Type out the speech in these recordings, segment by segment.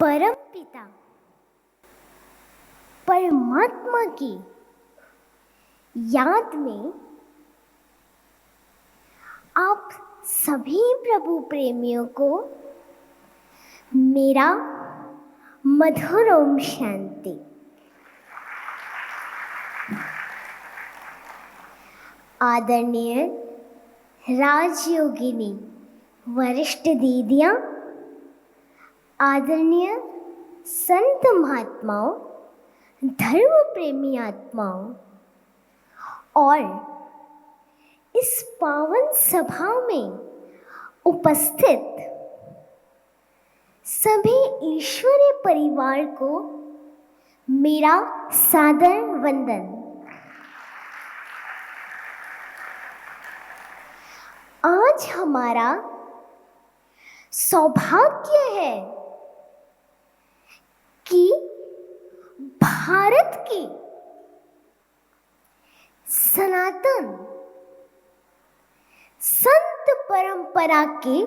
परम पिता परमात्मा की याद में आप सभी प्रभु प्रेमियों को मेरा मधुर ओम शांति। आदरणीय राजयोगिनी वरिष्ठ दीदियाँ, आदरणीय संत महात्माओं, धर्म प्रेमी आत्माओं और इस पावन सभा में उपस्थित सभी ईश्वरीय परिवार को मेरा सादर वंदन। आज हमारा सौभाग्य है कि भारत की सनातन संत परंपरा के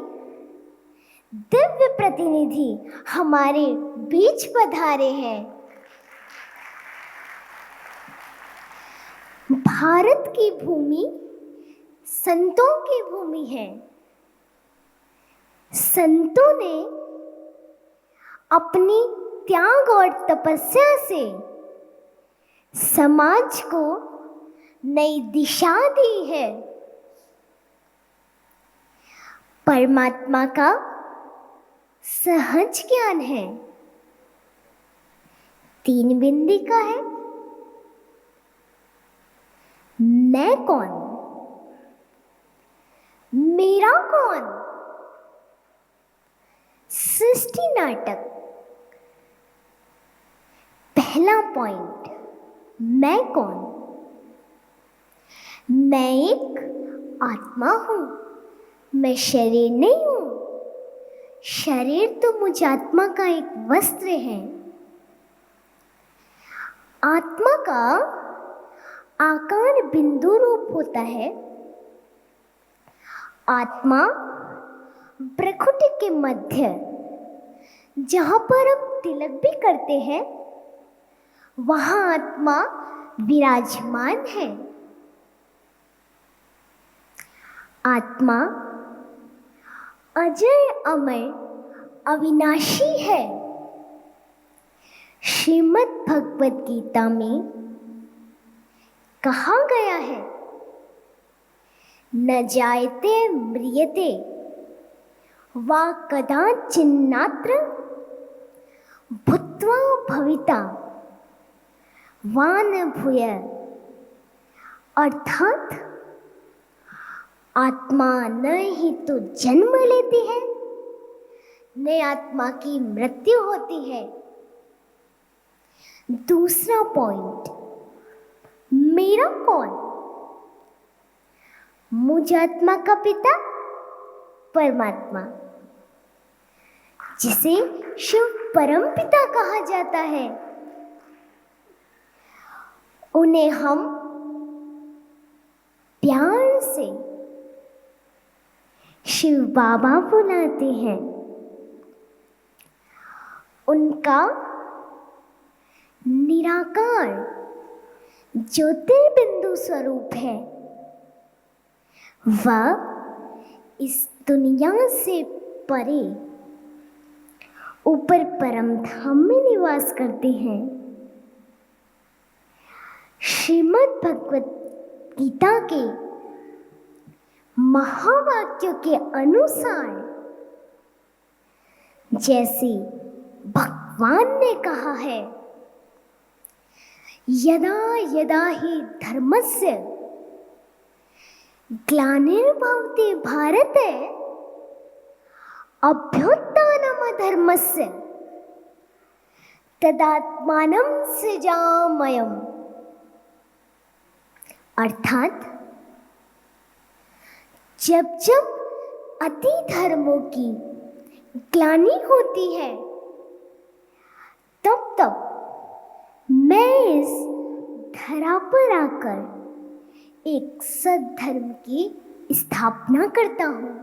दिव्य प्रतिनिधि हमारे बीच पधारे हैं। भारत की भूमि संतों की भूमि है। संतों ने अपनी त्याग और तपस्या से समाज को नई दिशा दी है। परमात्मा का सहज ज्ञान है। तीन बिंदी का है। मैं कौन, मेरा कौन, सृष्टि नाटक। पहला पॉइंट, मैं कौन। मैं एक आत्मा हूं, मैं शरीर नहीं हूं। शरीर तो मुझ आत्मा का एक वस्त्र है। आत्मा का आकार बिंदु रूप होता है। आत्मा प्रकृति के मध्य, जहाँ पर हम तिलक भी करते हैं, वहाँ आत्मा विराजमान है। आत्मा अजय अमर अविनाशी है। श्रीमद् भगवद गीता में कहा गया है, न जायते म्रियते वा कदाचिन्नात्र भूत्वा भविता वा न भूय। अर्थात आत्मा न ही तो जन्म लेती है, न आत्मा की मृत्यु होती है। दूसरा पॉइंट, मेरा कौन। मुझ आत्मा का पिता परमात्मा, जिसे शिव परम पिता कहा जाता है, उन्हें हम प्यार से शिव बाबा बुलाते हैं। उनका निराकार ज्योतिर्बिंदु स्वरूप है। वह इस दुनिया से परे ऊपर परम धाम में निवास करते हैं। श्रीमद् भगवद गीता के महावाक्यों के अनुसार, जैसे भगवान ने कहा है, यदा यदा हि धर्मस्य ग्लानिर्भवति भारते अभ्युत्थानमधर्मस्य तदात्मानं सृजाम्यहम्। अर्थात जब जब अति धर्मों की ग्लानि होती है, तब तब मैं इस धरा पर आकर एक सद्धर्म की स्थापना करता हूँ।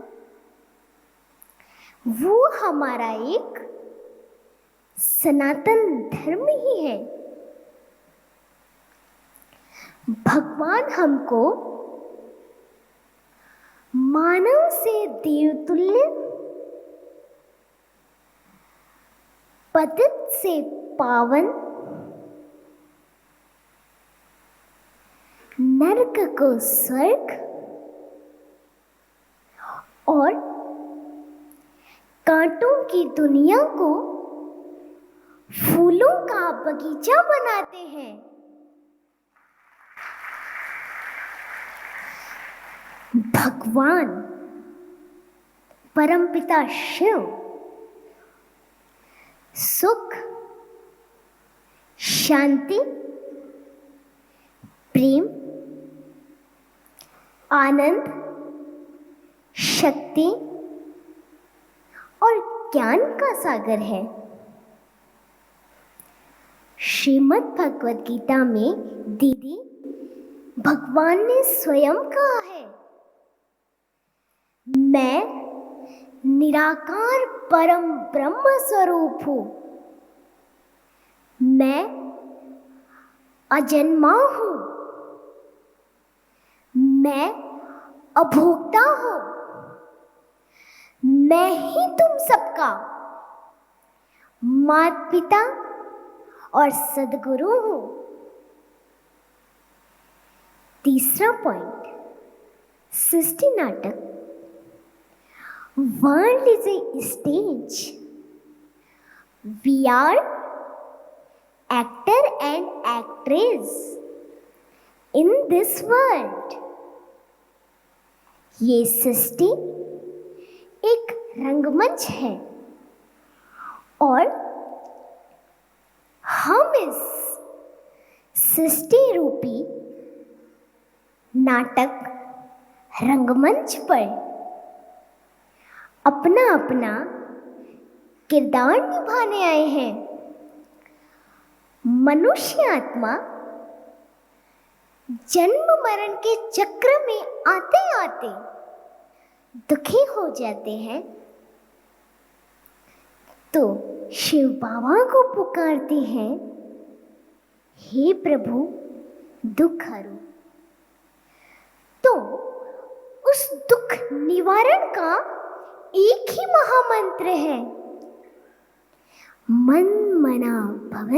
वो हमारा एक सनातन धर्म ही है। भगवान हमको मानव से देवतुल्य, पतित से पावन, नरक को स्वर्ग और कांटों की दुनिया को फूलों का बगीचा बनाते हैं। भगवान परमपिता शिव सुख, शांति, प्रेम, आनंद, शक्ति और ज्ञान का सागर है। श्रीमद् भगवद गीता में दीदी भगवान ने स्वयं कहा है, मैं निराकार परम ब्रह्म स्वरूप हूं, मैं अजन्मा हूं, मैं अभोक्ता हूं, मैं ही तुम सबका माता पिता और सद्गुरु हूं। तीसरा पॉइंट, सृष्टि नाटक। World is a stage. We are actor and actress in this world. ये सृष्टि एक रंगमंच है और हम इस सृष्टि रूपी नाटक रंगमंच पर अपना अपना किरदार निभाने आए हैं। मनुष्य आत्मा जन्म मरण के चक्र में आते आते दुखी हो जाते हैं तो शिव बाबा को पुकारते हैं, हे प्रभु दुख हरो। तो उस दुख निवारण का एक ही महामंत्र है, मन मना भव।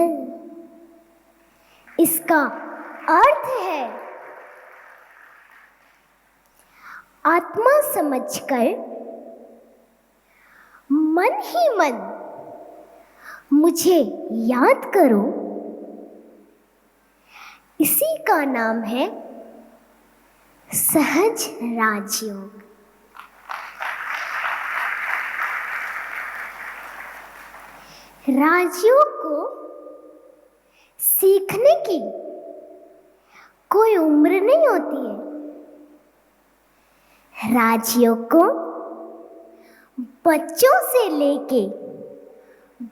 इसका अर्थ है आत्मा समझकर मन ही मन मुझे याद करो। इसी का नाम है सहज राजयोग। राजयोग को सीखने की कोई उम्र नहीं होती है। राजयोग को बच्चों से लेके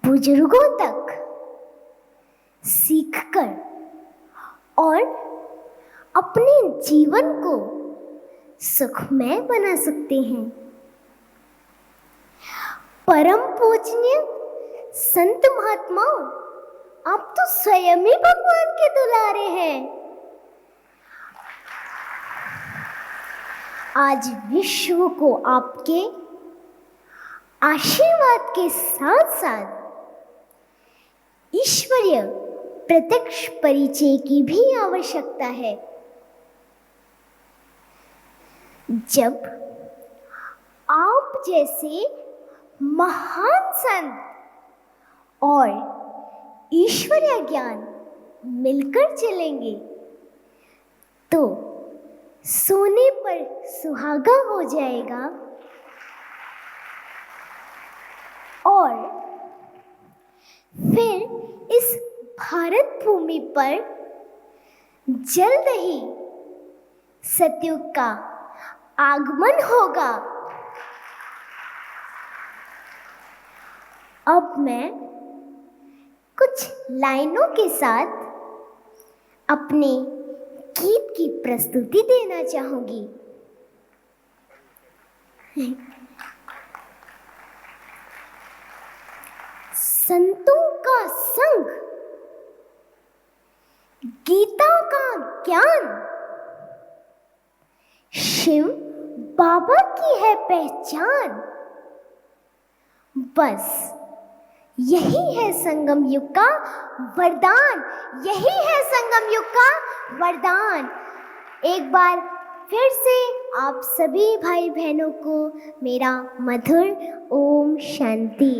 बुजुर्गों तक सीखकर और अपने जीवन को सुखमय बना सकते हैं। परम पूजनीय संत महात्माओं, आप तो स्वयं ही भगवान के दुलारे हैं। आज विश्व को आपके आशीर्वाद के साथ साथ ईश्वरीय प्रत्यक्ष परिचय की भी आवश्यकता है। जब आप जैसे महान संत और ईश्वरीय ज्ञान मिलकर चलेंगे तो सोने पर सुहागा हो जाएगा और फिर इस भारत भूमि पर जल्द ही सतयुग का आगमन होगा। अब मैं कुछ लाइनों के साथ अपने गीत की प्रस्तुति देना चाहूंगी। संतों ज्ञान। शिव बाबा की है पहचान। बस यही है संगम युग का वरदान, यही है संगम युग का वरदान। एक बार फिर से आप सभी भाई बहनों को मेरा मधुर ओम शांति।